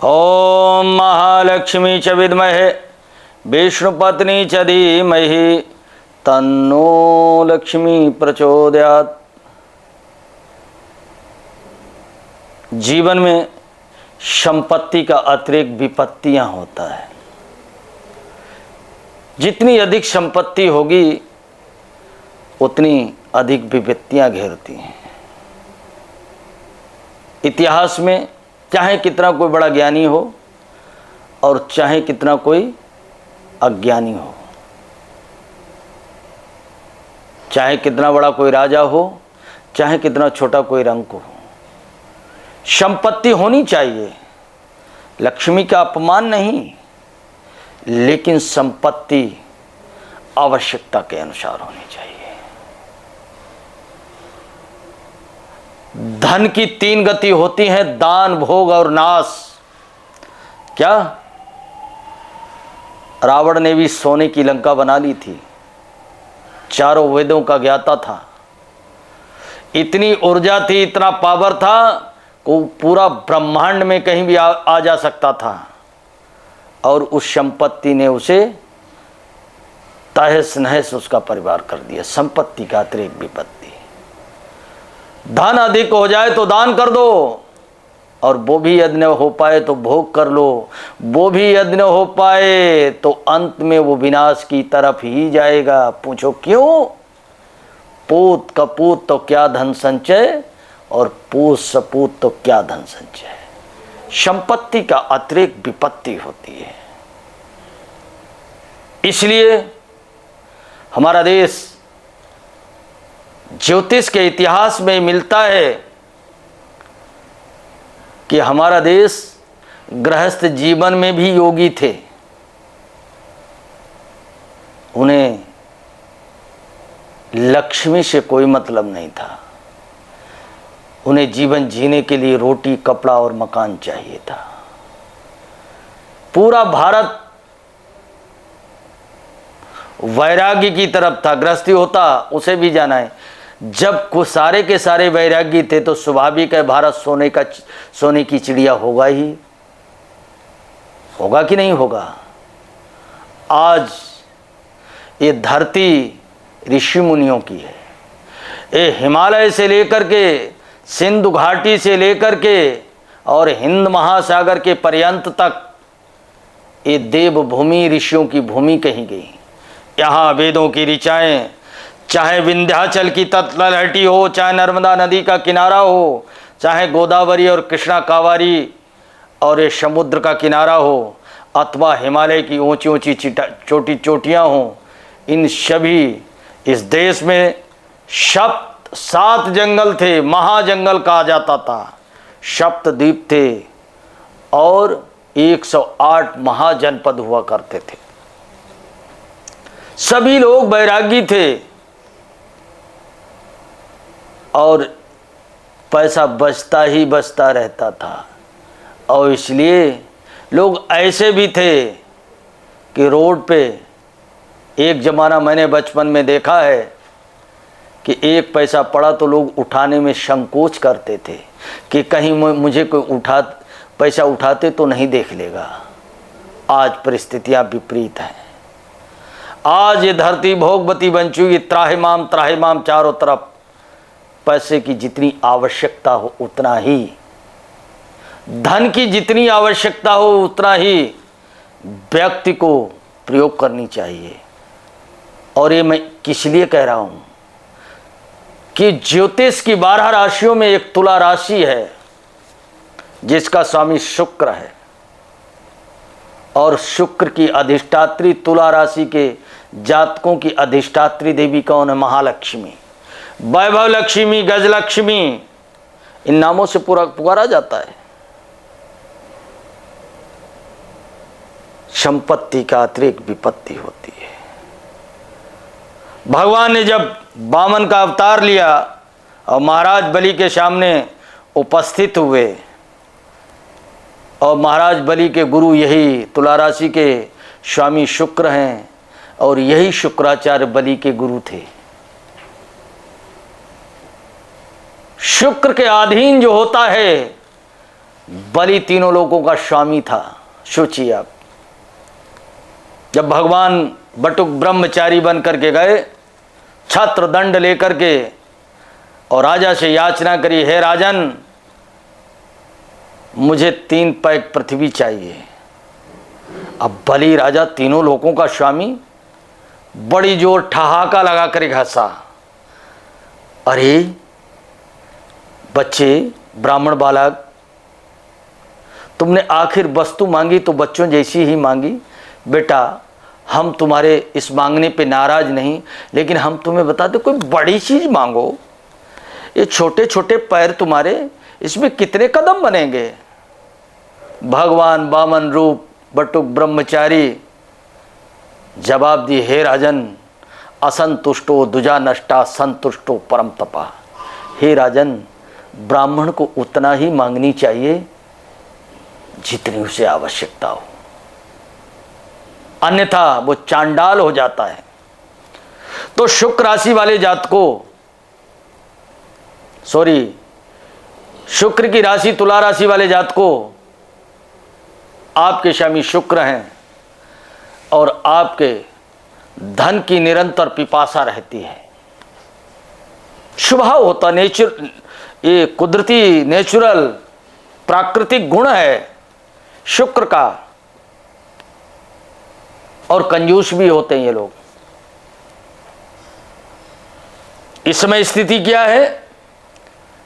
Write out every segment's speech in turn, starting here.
ओम महालक्ष्मी च विद्महे विष्णुपत्नी च धीमहि तन्नो लक्ष्मी प्रचोदयात्। जीवन में संपत्ति का अतिरिक्त विपत्तियां होता है। जितनी अधिक संपत्ति होगी उतनी अधिक विपत्तियां घेरती हैं। इतिहास में चाहे कितना कोई बड़ा ज्ञानी हो और चाहे कितना कोई अज्ञानी हो, चाहे कितना बड़ा कोई राजा हो, चाहे कितना छोटा कोई रंक हो, संपत्ति होनी चाहिए। लक्ष्मी का अपमान नहीं, लेकिन संपत्ति आवश्यकता के अनुसार होनी चाहिए। धन की 3 गति होती है, दान, भोग और नाश। क्या रावण ने भी सोने की लंका बना ली थी, चारों वेदों का ज्ञाता था, इतनी ऊर्जा थी, इतना पावर था को पूरा ब्रह्मांड में कहीं भी आ जा सकता था, और उस संपत्ति ने उसे तहस नहस उसका परिवार कर दिया। संपत्ति का अतिरिक्त विपत्ति। धन अधिक हो जाए तो दान कर दो, और वो भी यदि न हो पाए तो भोग कर लो, वो भी यदि न हो पाए तो अंत में वो विनाश की तरफ ही जाएगा। पूछो क्यों? पूत कपूत तो क्या धन संचय, और पूत सपूत तो क्या धन संचय। संपत्ति का अतिरिक्त विपत्ति होती है। इसलिए हमारा देश ज्योतिष के इतिहास में मिलता है कि हमारा देश गृहस्थ जीवन में भी योगी थे। उन्हें लक्ष्मी से कोई मतलब नहीं था। उन्हें जीवन जीने के लिए रोटी, कपड़ा और मकान चाहिए था। पूरा भारत वैराग्य की तरफ था। गृहस्थी होता उसे भी जाना है। जब कुछ सारे के सारे वैरागी थे तो स्वाभाविक है भारत सोने की चिड़िया होगा ही। होगा कि नहीं होगा? आज ये धरती ऋषि मुनियों की है। ये हिमालय से लेकर के, सिंधु घाटी से लेकर के और हिंद महासागर के पर्यंत तक ये देवभूमि, ऋषियों की भूमि कही गई। यहाँ वेदों की ऋचाएं, चाहे विंध्याचल की तटलहटी हो, चाहे नर्मदा नदी का किनारा हो, चाहे गोदावरी और कृष्णा कावारी और ये समुद्र का किनारा हो, अथवा हिमालय की ऊंची ऊंची चोटियाँ हो, इन सभी इस देश में 7 जंगल थे। महाजंगल कहा जाता था। 7 द्वीप थे और 108 महाजनपद हुआ करते थे। सभी लोग वैरागी थे और पैसा बचता ही बचता रहता था। और इसलिए लोग ऐसे भी थे कि रोड पे एक ज़माना मैंने बचपन में देखा है कि 1 पैसा पड़ा तो लोग उठाने में संकोच करते थे कि कहीं मुझे कोई पैसा उठाते तो नहीं देख लेगा। आज परिस्थितियां विपरीत हैं। आज ये धरती भोगवती बन चुकी। त्राहिमाम त्राहिमाम, चारों तरफ पैसे की जितनी आवश्यकता हो उतना ही, धन की जितनी आवश्यकता हो उतना ही व्यक्ति को प्रयोग करनी चाहिए। और ये मैं किस लिए कह रहा हूं कि ज्योतिष की 12 राशियों में एक तुला राशि है जिसका स्वामी शुक्र है, और शुक्र की अधिष्ठात्री, तुला राशि के जातकों की अधिष्ठात्री देवी कौन है? महालक्ष्मी, वैभव लक्ष्मी, गजलक्ष्मी, इन नामों से पूरा पुकारा जाता है। संपत्ति का अतिरिक्त विपत्ति होती है। भगवान ने जब वामन का अवतार लिया और महाराज बलि के सामने उपस्थित हुए, और महाराज बलि के गुरु यही तुला राशि के स्वामी शुक्र हैं, और यही शुक्राचार्य बलि के गुरु थे। शुक्र के अधीन जो होता है बलि तीनों लोगों का स्वामी था। सोचिए आप, जब भगवान बटुक ब्रह्मचारी बन करके गए, छत्र दंड लेकर के, और राजा से याचना करी, हे राजन मुझे 3 पैक पृथ्वी चाहिए। अब बलि राजा तीनों लोगों का स्वामी बड़ी जोर ठहाका लगा कर हंसा। अरे बच्चे, ब्राह्मण बालक, तुमने आखिर वस्तु मांगी तो बच्चों जैसी ही मांगी। बेटा, हम तुम्हारे इस मांगने पे नाराज नहीं, लेकिन हम तुम्हें बताते कोई बड़ी चीज मांगो। ये छोटे छोटे पैर तुम्हारे, इसमें कितने कदम बनेंगे। भगवान वामन रूप बटुक ब्रह्मचारी जवाब दिए, हे राजन, असंतुष्टो दुजा नष्टा संतुष्टो परम तपा। हे राजन, ब्राह्मण को उतना ही मांगनी चाहिए जितनी उसे आवश्यकता हो, अन्यथा वो चांडाल हो जाता है। तो शुक्र राशि वाले जातकों, शुक्र की राशि तुला राशि वाले जातकों, आपके स्वामी शुक्र हैं और आपके धन की निरंतर पिपासा रहती है। स्वभाव होता, ये कुदरती नेचुरल प्राकृतिक गुण है शुक्र का। और कंजूस भी होते हैं ये लोग। इस समय स्थिति क्या है?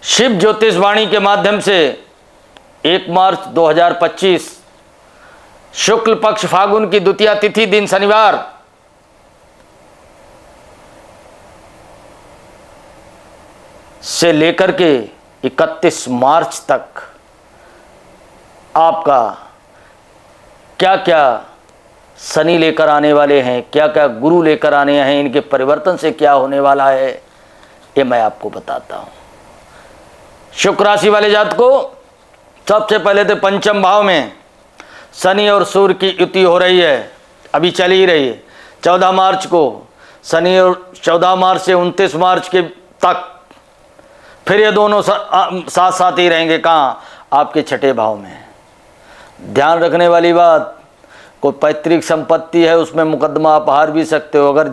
शिव ज्योतिषवाणी के माध्यम से 1 मार्च 2025 शुक्ल पक्ष फागुन की द्वितीया तिथि दिन शनिवार से लेकर के 31 मार्च तक आपका क्या क्या शनि लेकर आने वाले हैं, क्या क्या गुरु लेकर आने हैं, इनके परिवर्तन से क्या होने वाला है, ये मैं आपको बताता हूं। शुक्र राशि वाले जातकों, सबसे पहले तो पंचम भाव में शनि और सूर्य की युति हो रही है, अभी चल ही रही है। 14 मार्च को शनि, और 14 मार्च से 29 मार्च के तक फिर ये दोनों साथ साथ ही रहेंगे। कहाँ? आपके छठे भाव में। ध्यान रखने वाली बात, कोई पैतृक संपत्ति है उसमें मुकदमा आप हार भी सकते हो। अगर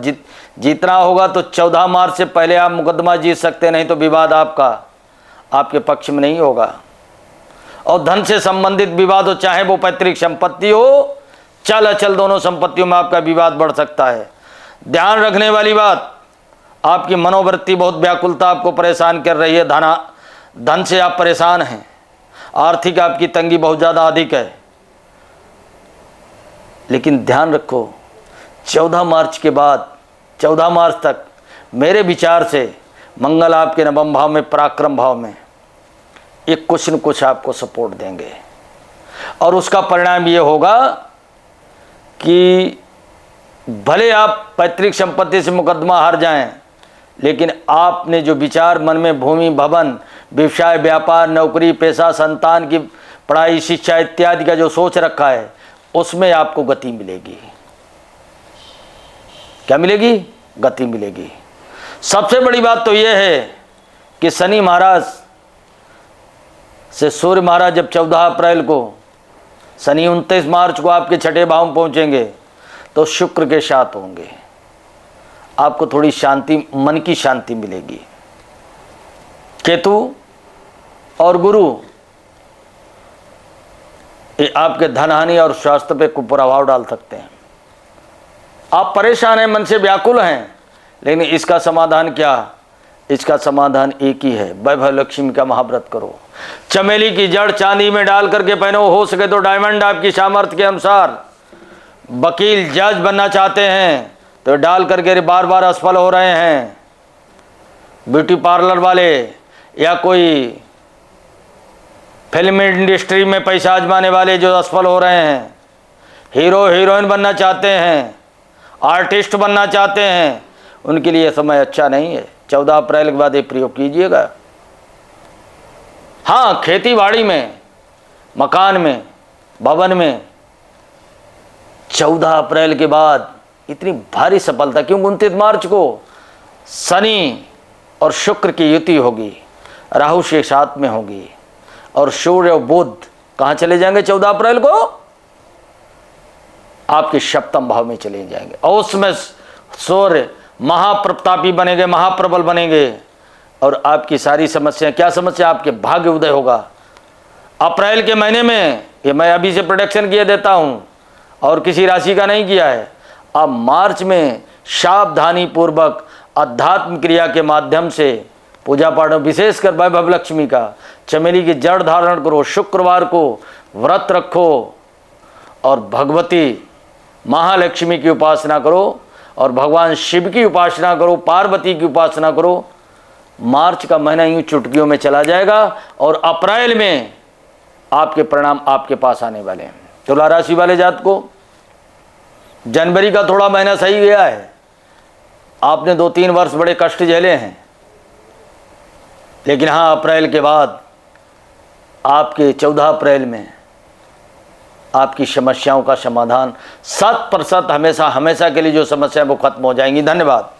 जीतना होगा तो 14 मार्च से पहले आप मुकदमा जीत सकते, नहीं तो विवाद आपके पक्ष में नहीं होगा। और धन से संबंधित विवाद हो, चाहे वो पैतृक संपत्ति हो, चल अचल दोनों संपत्तियों में आपका विवाद बढ़ सकता है। ध्यान रखने वाली बात, आपकी मनोवृत्ति बहुत व्याकुलता आपको परेशान कर रही है। धन से आप परेशान हैं, आर्थिक आपकी तंगी बहुत ज़्यादा अधिक है। लेकिन ध्यान रखो, 14 मार्च के बाद 14 मार्च तक मेरे विचार से मंगल आपके नवम भाव में, पराक्रम भाव में, ये कुछ न कुछ आपको सपोर्ट देंगे। और उसका परिणाम ये होगा कि भले आप पैतृक संपत्ति से मुकदमा हार जाएं, लेकिन आपने जो विचार मन में भूमि, भवन, व्यवसाय, व्यापार, नौकरी, पेशा, संतान की पढ़ाई, शिक्षा इत्यादि का जो सोच रखा है, उसमें आपको गति मिलेगी। क्या मिलेगी? गति मिलेगी। सबसे बड़ी बात तो यह है कि शनि महाराज से सूर्य महाराज जब 14 अप्रैल को, शनि 29 मार्च को आपके छठे भाव में पहुंचेंगे, तो शुक्र के साथ होंगे। आपको थोड़ी शांति, मन की शांति मिलेगी। केतु और गुरु ये आपके धन हानि और स्वास्थ्य पे कुप्रभाव डाल सकते हैं। आप परेशान हैं, मन से व्याकुल हैं, लेकिन इसका समाधान क्या? इसका समाधान एक ही है, वैभव लक्ष्मी का महाव्रत करो। चमेली की जड़ चांदी में डाल करके पहनो, हो सके तो डायमंड आपकी सामर्थ्य के अनुसार। वकील, जज बनना चाहते हैं तो डाल करके बार बार असफल हो रहे हैं। ब्यूटी पार्लर वाले या कोई फिल्म इंडस्ट्री में पैसा आजमाने वाले जो असफल हो रहे हैं, हीरो हीरोइन बनना चाहते हैं, आर्टिस्ट बनना चाहते हैं, उनके लिए समय अच्छा नहीं है। 14 अप्रैल के बाद ये प्रयोग कीजिएगा। हाँ, खेती बाड़ी में, मकान में, भवन में 14 अप्रैल के बाद इतनी भारी सफलता, क्योंकि 29 मार्च को शनि और शुक्र की युति होगी, राहु के साथ में होगी, और सूर्य और बुध कहाँ चले जाएंगे 14 अप्रैल को? आपके सप्तम भाव में चले जाएंगे और उसमें सूर्य महाप्रतापी बनेंगे, महाप्रबल बनेंगे और आपकी सारी समस्या, क्या समस्या, आपके भाग्य उदय होगा। अप्रैल के महीने में, ये मैं अभी से प्रोडिक्शन किए देता हूं और किसी राशि का नहीं किया है। अब मार्च में सावधानी पूर्वक अध्यात्म क्रिया के माध्यम से पूजा पाठ, विशेषकर वैभव लक्ष्मी का चमेली की जड़ धारण करो, शुक्रवार को व्रत रखो और भगवती महालक्ष्मी की उपासना करो और भगवान शिव की उपासना करो, पार्वती की उपासना करो। मार्च का महीना यूं चुटकियों में चला जाएगा और अप्रैल में आपके परिणाम आपके पास आने वाले हैं। तुला राशि वाले जात को जनवरी का थोड़ा महीना सही गया है, आपने 2-3 वर्ष बड़े कष्ट झेले हैं, लेकिन हाँ अप्रैल के बाद आपके 14 अप्रैल में आपकी समस्याओं का समाधान 100% हमेशा के लिए जो समस्या है वो खत्म हो जाएंगी। धन्यवाद।